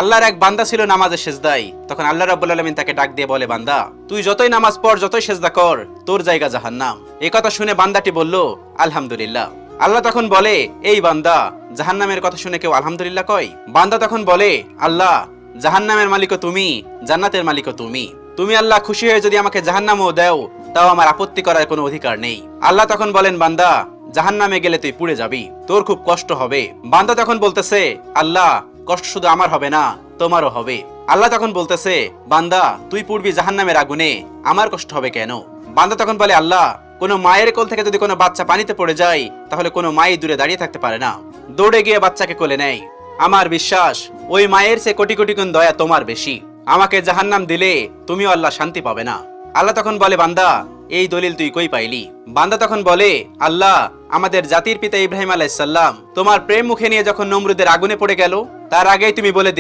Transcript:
আল্লাহর এক বান্দা ছিল নামাজে সেজদায়। তখন আল্লাহ রাব্বুল আলামিন তাকে ডাক দিয়ে বলে, বান্দা তুই যতই নামাজ পড়, যতই সেজদা কর, তোর জায়গা জাহান্নাম। এই কথা শুনে বান্দাটি বলল, আলহামদুলিল্লাহ। আল্লাহ তখন বলে, এই বান্দা, জাহান্নামের কথা শুনে কেউ আলহামদুলিল্লাহ কয়? বান্দা তখন বলে, আল্লাহ, জাহান্নামের মালিকও তুমি, জান্নাতের মালিকও তুমি। তুমি আল্লাহ খুশি হয়ে যদি আমাকে জাহান্নামও দাও, তাও আমার আপত্তি করার কোনো অধিকার নেই। আল্লাহ তখন বলেন, বান্দা, জাহান্নামে গেলে তুই পুড়ে যাবি, তোর খুব কষ্ট হবে। বান্দা তখন বলতেছে, আল্লাহ, কষ্ট শুধু আমার হবে না, তোমারও হবে। আল্লাহ তখন বলতেছে, বান্দা, তুই পুড়বি জাহান্নামের আগুনে, আমার কষ্ট হবে কেন? বান্দা তখন বলে, আল্লাহ, কোনো মায়ের কোল থেকে যদি কোনো বাচ্চা পানিতে পড়ে যায়, তাহলে কোনো মাই দূরে দাঁড়িয়ে থাকতে পারে না, দৌড়ে গিয়ে বাচ্চাকে কোলে নেয়। আমার বিশ্বাস ওই মায়ের চেয়ে কোটি কোটি গুণ দয়া তোমার বেশি। আমাকে জাহান্নাম দিলে তুমিও আল্লাহ শান্তি পাবে না। আল্লাহ তখন বলে, বান্দা, এই দলিল তুই কই পাইলি? বান্দা তখন বলে, আল্লাহ, আমাদের জাতির পিতা ইব্রাহিম আলাইহিস সালাম তোমার প্রেম মুখে নিয়ে যখন নমরুদের আগুনে পড়ে গেল, তার আগেই তুমি বলে দিলে